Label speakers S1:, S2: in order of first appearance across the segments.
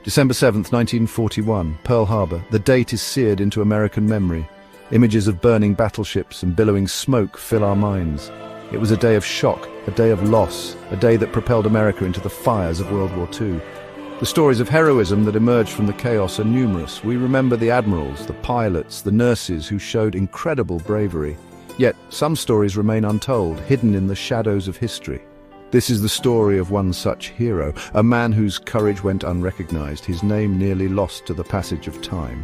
S1: December 7th, 1941, Pearl Harbor. The date is seared into American memory. Images of burning battleships and billowing smoke fill our minds. It was a day of shock, a day of loss, a day that propelled America into the fires of World War II. The stories of heroism that emerged from the chaos are numerous. We remember the admirals, the pilots, the nurses who showed incredible bravery. Yet some stories remain untold, hidden in the shadows of history. This is the story of one such hero, a man whose courage went unrecognized, his name nearly lost to the passage of time.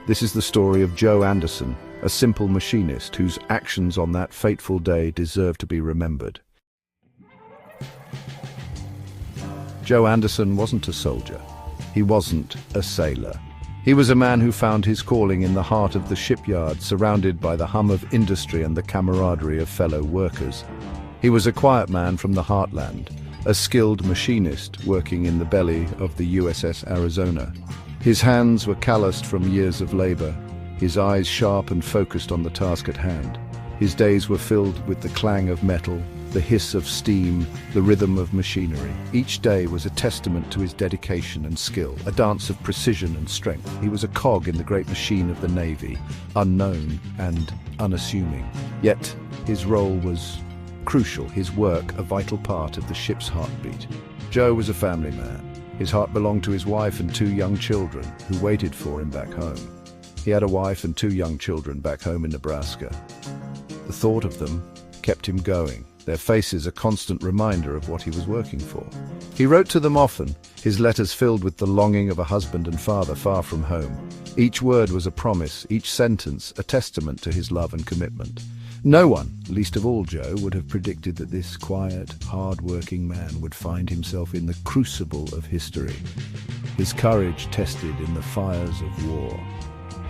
S1: This is the story of Joe Anderson, a simple machinist whose actions on that fateful day deserve to be remembered. Joe Anderson wasn't a soldier. He wasn't a sailor. He was a man who found his calling in the heart of the shipyard, surrounded by the hum of industry and the camaraderie of fellow workers. He was a quiet man from the heartland, a skilled machinist working in the belly of the USS Arizona. His hands were calloused from years of labor, his eyes sharp and focused on the task at hand. His days were filled with the clang of metal, the hiss of steam, the rhythm of machinery. Each day was a testament to his dedication and skill, a dance of precision and strength. He was a cog in the great machine of the Navy, unknown and unassuming. Yet his role was crucial, his work a vital part of the ship's heartbeat. Joe was a family man. His heart belonged to his wife and 2 young children who waited for him back home. He had a wife and 2 young children back home in Nebraska. The thought of them kept him going, their faces a constant reminder of what he was working for. He wrote to them often, his letters filled with the longing of a husband and father far from home. Each word was a promise, each sentence a testament to his love and commitment. No one, least of all Joe, would have predicted that this quiet, hard-working man would find himself in the crucible of history, his courage tested in the fires of war.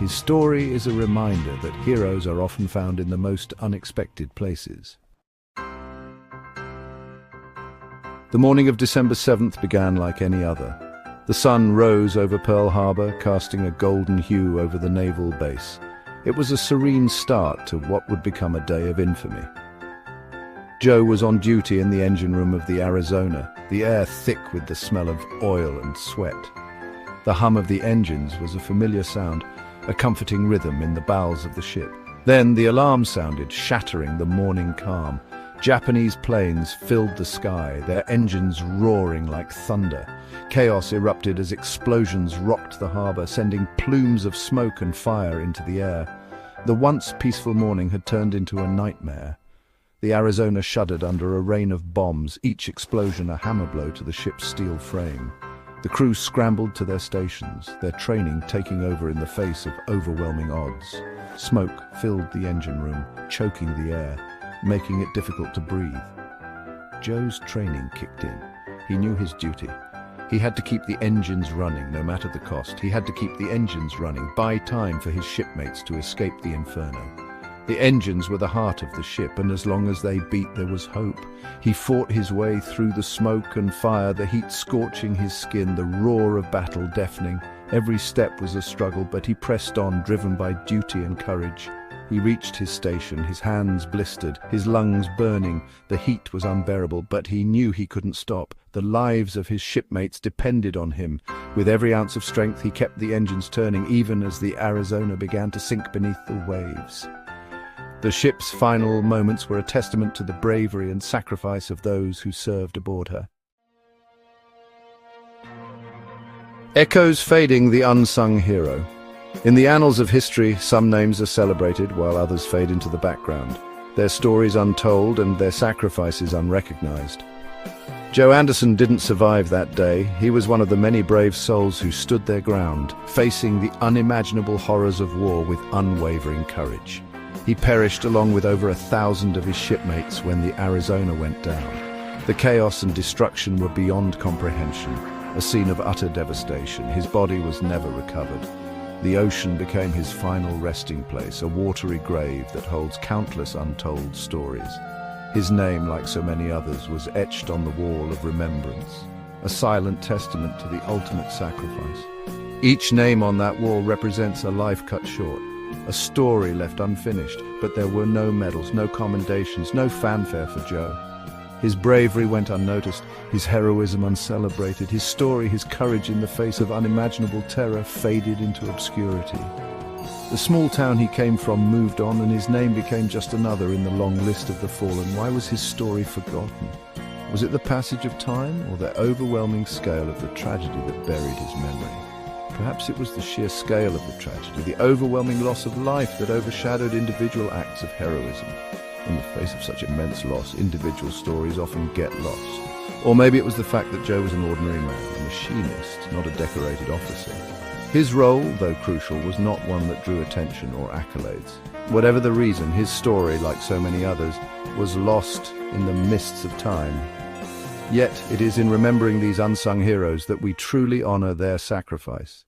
S1: His story is a reminder that heroes are often found in the most unexpected places. The morning of December 7th began like any other. The sun rose over Pearl Harbor, casting a golden hue over the naval base. It was a serene start to what would become a day of infamy. Joe was on duty in the engine room of the Arizona, the air thick with the smell of oil and sweat. The hum of the engines was a familiar sound, a comforting rhythm in the bowels of the ship. Then the alarm sounded, shattering the morning calm. Japanese planes filled the sky, their engines roaring like thunder. Chaos erupted as explosions rocked the harbor, sending plumes of smoke and fire into the air. The once peaceful morning had turned into a nightmare. The Arizona shuddered under a rain of bombs, each explosion a hammer blow to the ship's steel frame. The crew scrambled to their stations, their training taking over in the face of overwhelming odds. Smoke filled the engine room, choking the air, making it difficult to breathe. Joe's training kicked in. He knew his duty. He had to keep the engines running, no matter the cost. He had to keep the engines running, buy time for his shipmates to escape the inferno. The engines were the heart of the ship, and as long as they beat, there was hope. He fought his way through the smoke and fire, the heat scorching his skin, the roar of battle deafening. Every step was a struggle, but he pressed on, driven by duty and courage. He reached his station, his hands blistered, his lungs burning. The heat was unbearable, but he knew he couldn't stop. The lives of his shipmates depended on him. With every ounce of strength, he kept the engines turning, even as the Arizona began to sink beneath the waves. The ship's final moments were a testament to the bravery and sacrifice of those who served aboard her. Echoes fading the unsung hero. In the annals of history, some names are celebrated while others fade into the background, their stories untold and their sacrifices unrecognized. Joe Anderson didn't survive that day. He was one of the many brave souls who stood their ground, facing the unimaginable horrors of war with unwavering courage. He perished along with over 1,000 of his shipmates when the Arizona went down. The chaos and destruction were beyond comprehension, a scene of utter devastation. His body was never recovered. The ocean became his final resting place, a watery grave that holds countless untold stories. His name, like so many others, was etched on the wall of remembrance, a silent testament to the ultimate sacrifice. Each name on that wall represents a life cut short, a story left unfinished, but there were no medals, no commendations, no fanfare for Joe. His bravery went unnoticed, his heroism uncelebrated, his story, his courage in the face of unimaginable terror faded into obscurity. The small town he came from moved on, and his name became just another in the long list of the fallen. Why was his story forgotten? Was it the passage of time, or the overwhelming scale of the tragedy that buried his memory? Perhaps it was the sheer scale of the tragedy, the overwhelming loss of life that overshadowed individual acts of heroism. In the face of such immense loss, individual stories often get lost. Or maybe it was the fact that Joe was an ordinary man, a machinist, not a decorated officer. His role, though crucial, was not one that drew attention or accolades. Whatever the reason, his story, like so many others, was lost in the mists of time. Yet it is in remembering these unsung heroes that we truly honor their sacrifice.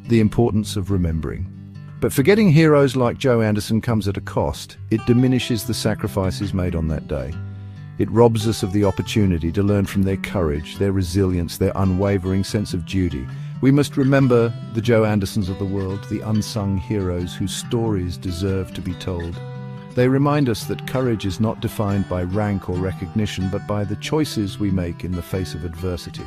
S1: The importance of remembering. But forgetting heroes like Joe Anderson comes at a cost. It diminishes the sacrifices made on that day. It robs us of the opportunity to learn from their courage, their resilience, their unwavering sense of duty. We must remember the Joe Andersons of the world, the unsung heroes whose stories deserve to be told. They remind us that courage is not defined by rank or recognition, but by the choices we make in the face of adversity.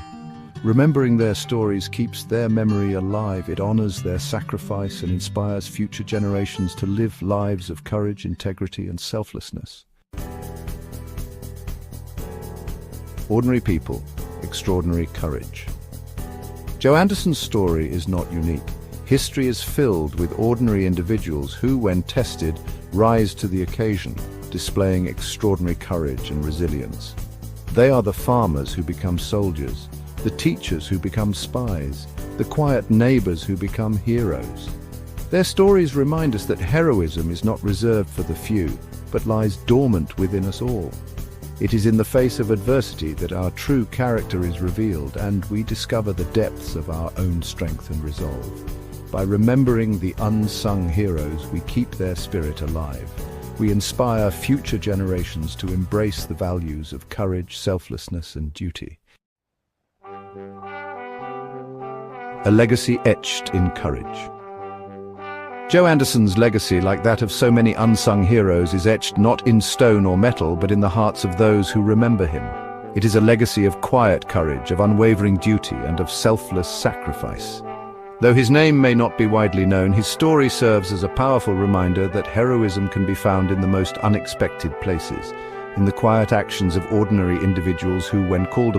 S1: Remembering their stories keeps their memory alive. It honors their sacrifice and inspires future generations to live lives of courage, integrity, and selflessness. Ordinary people, extraordinary courage. Joe Anderson's story is not unique. History is filled with ordinary individuals who, when tested, rise to the occasion, displaying extraordinary courage and resilience. They are the farmers who become soldiers, the teachers who become spies, the quiet neighbors who become heroes. Their stories remind us that heroism is not reserved for the few, but lies dormant within us all. It is in the face of adversity that our true character is revealed, and we discover the depths of our own strength and resolve. By remembering the unsung heroes, we keep their spirit alive. We inspire future generations to embrace the values of courage, selflessness, and duty. A legacy etched in courage. Joe Anderson's legacy, like that of so many unsung heroes, is etched not in stone or metal, but in the hearts of those who remember him. It is a legacy of quiet courage, of unwavering duty, and of selfless sacrifice. Though his name may not be widely known, his story serves as a powerful reminder that heroism can be found in the most unexpected places, in the quiet actions of ordinary individuals who, when called